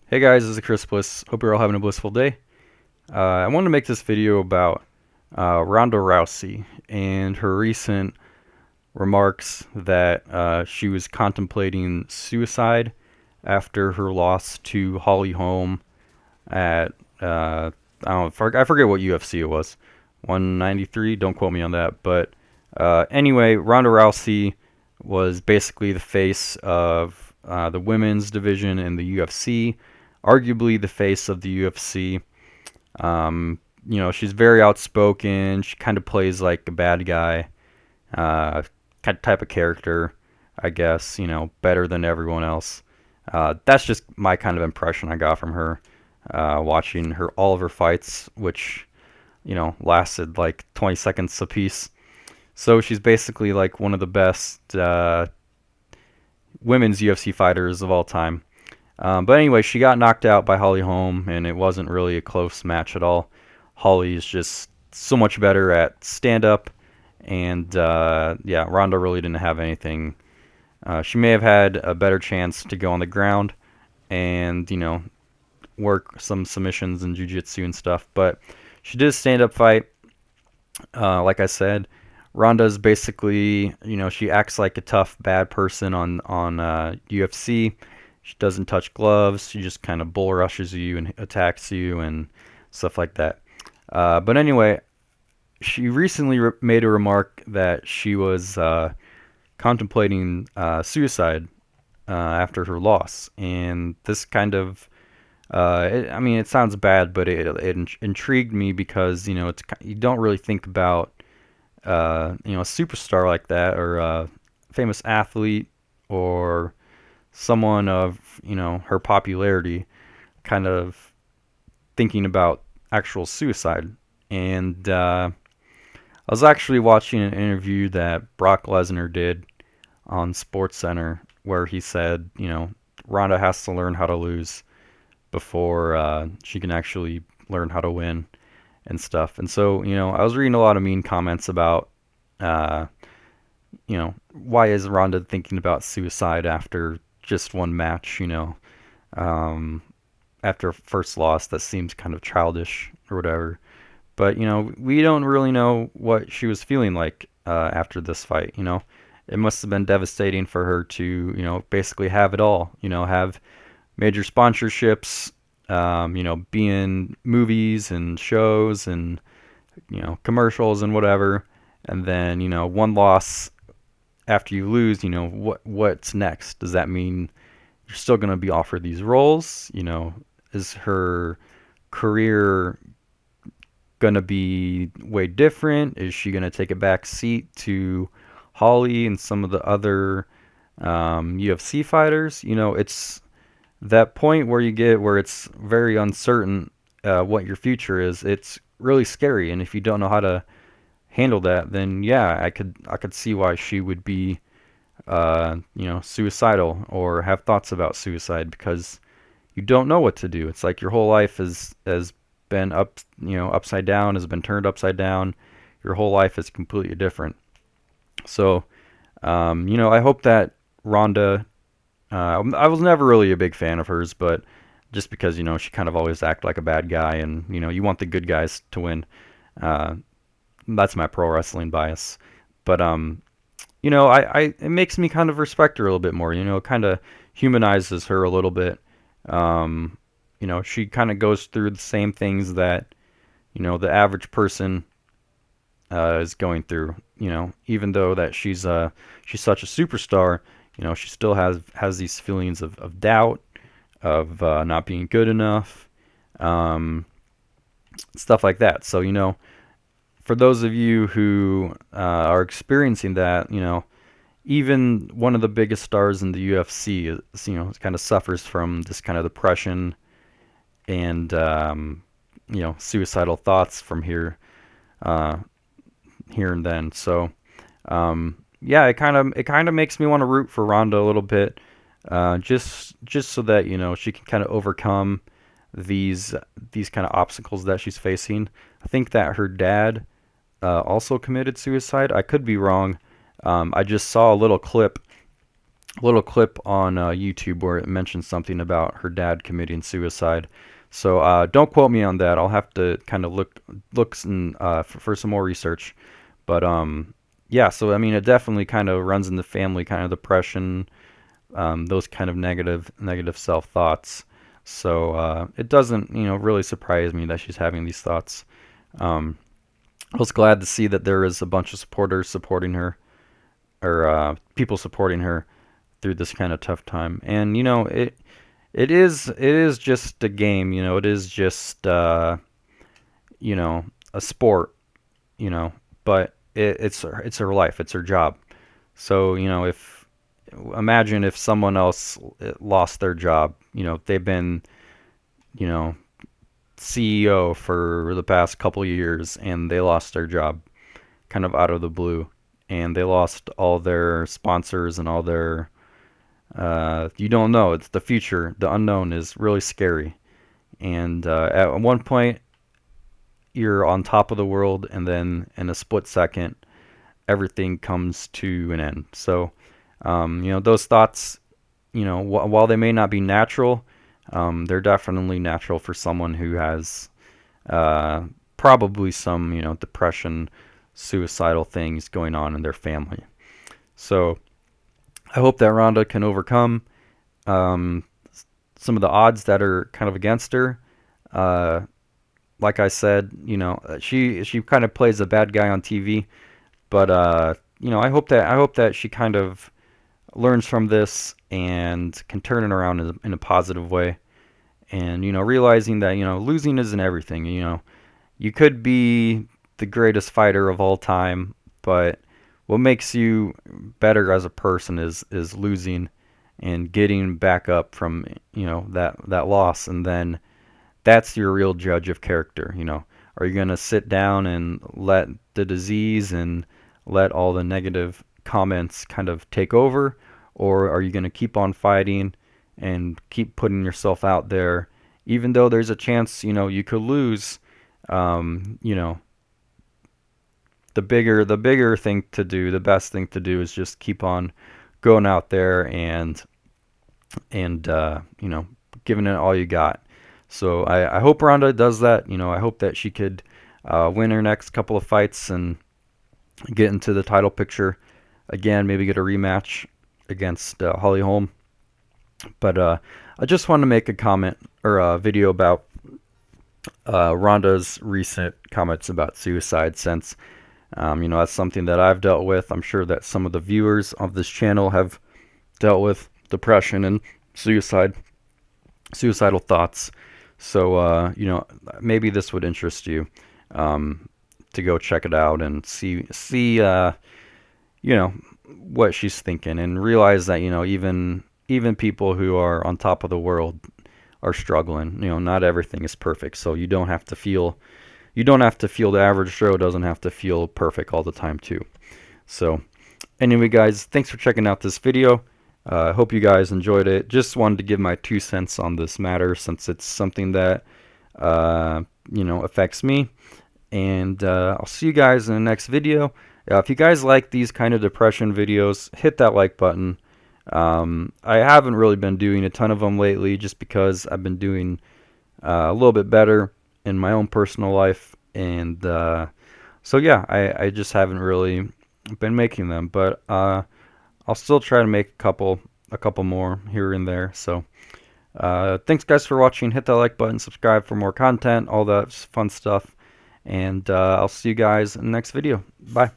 Hey guys, this is Chris Bliss. Hope you're all having a blissful day. I wanted to make this video about Ronda Rousey and her recent remarks that she was contemplating suicide after her loss to Holly Holm at I don't know, I forget what UFC it was, 193. Don't quote me on that. But anyway, Ronda Rousey was basically the face of the women's division in the UFC, arguably the face of the UFC. She's very outspoken. She kind of plays like a bad guy, uh, kind of type of character, I guess. Better than everyone else. That's just my kind of impression I got from her, watching all of her fights, which lasted like 20 seconds apiece. So she's basically like one of the best women's UFC fighters of all time. But anyway, she got knocked out by Holly Holm, and it wasn't really a close match at all. Holly is just so much better at stand up, and yeah, Ronda really didn't have anything. She may have had a better chance to go on the ground and, work some submissions and jiu-jitsu and stuff, but she did a stand up fight. Like I said, Ronda's basically, she acts like a tough, bad person on UFC. She doesn't touch gloves. She just kind of bull rushes you and attacks you and stuff like that. But anyway, she recently made a remark that she was contemplating suicide after her loss, and this kind of it sounds bad, but it intrigued me because you don't really think about a superstar like that, or a famous athlete, or someone of her popularity kind of thinking about actual suicide. And I was actually watching an interview that Brock Lesnar did on SportsCenter, where he said, Ronda has to learn how to lose before she can actually learn how to win and stuff. And so, I was reading a lot of mean comments about, uh, why is Ronda thinking about suicide after just one match, um, after a first loss? That seems kind of childish or whatever. But, we don't really know what she was feeling like after this fight. It must have been devastating for her to, basically have it all, have major sponsorships, be in movies and shows and, commercials and whatever. And then, one loss after you lose, what's next? Does that mean you're still going to be offered these roles? Is her career going to be way different? Is she going to take a back seat to Holly and some of the other UFC fighters? It's that point where you get where it's very uncertain what your future is. It's really scary, and if you don't know how to handle that, then yeah, I could see why she would be suicidal or have thoughts about suicide, because you don't know what to do. It's like your whole life has been upside down, has been turned upside down. Your whole life is completely different. So, I hope that Ronda. I was never really a big fan of hers, but just because she kind of always acted like a bad guy, and you want the good guys to win. Uh, that's my pro wrestling bias. But it makes me kind of respect her a little bit more. It kind of humanizes her a little bit. Um, she kind of goes through the same things that the average person is going through. Even though that she's such a superstar, she still has these feelings of doubt, of not being good enough, um, stuff like that. So for those of you who are experiencing that, even one of the biggest stars in the UFC is, kind of suffers from this kind of depression and suicidal thoughts from uh, here and then. So yeah, it kind of makes me want to root for Ronda a little bit, just so that she can kind of overcome these kind of obstacles that she's facing. I think that her dad also committed suicide. I could be wrong. I just saw a little clip little clip on YouTube where it mentioned something about her dad committing suicide. So don't quote me on that. I'll have to kind of look for some more research. But yeah, so I mean, it definitely kind of runs in the family, kind of depression, those kind of negative self thoughts. So it doesn't, really surprise me that she's having these thoughts. Um, I was glad to see that there is a bunch of supporters supporting her, or people supporting her through this kind of tough time. And it is just a game. It is just a sport. You know, but it's her life. It's her job. So if imagine if someone else lost their job. They've been you know CEO for the past couple years and they lost their job kind of out of the blue, and they lost all their sponsors and all their you don't know. It's the future. The unknown is really scary. And at one point, you're on top of the world, and then in a split second, everything comes to an end. So, those thoughts, while they may not be natural, they're definitely natural for someone who has uh, probably some, depression, suicidal things going on in their family. So, I hope that Ronda can overcome um, some of the odds that are kind of against her. Uh, like I said, she kind of plays a bad guy on TV, but I hope that she kind of learns from this and can turn it around in a positive way. And realizing that losing isn't everything. You could be the greatest fighter of all time, but what makes you better as a person is losing and getting back up from that loss, and then that's your real judge of character. Are you going to sit down and let the disease and let all the negative comments kind of take over, or are you going to keep on fighting and keep putting yourself out there, even though there's a chance you could lose? um, you know the bigger thing to do, the best thing to do is just keep on going out there and giving it all you got. So I hope Ronda does that. I hope that she could win her next couple of fights and get into the title picture again. Maybe get a rematch against Holly Holm. But I just want to make a comment or a video about Ronda's recent comments about suicide, since that's something that I've dealt with. I'm sure that some of the viewers of this channel have dealt with depression and suicidal thoughts. So, maybe this would interest you to go check it out and see what she's thinking, and realize that even people who are on top of the world are struggling. Not everything is perfect, so you don't have to feel the average Joe doesn't have to feel perfect all the time too. So anyway, guys, thanks for checking out this video. I hope you guys enjoyed it. Just wanted to give my 2 cents on this matter, since it's something that affects me. And I'll see you guys in the next video. If you guys like these kind of depression videos, hit that like button. I haven't really been doing a ton of them lately, just because I've been doing a little bit better in my own personal life, and so yeah, I just haven't really been making them, but I'll still try to make a couple more here and there. So thanks guys for watching. Hit that like button, subscribe for more content, all that fun stuff, and I'll see you guys in the next video. Bye.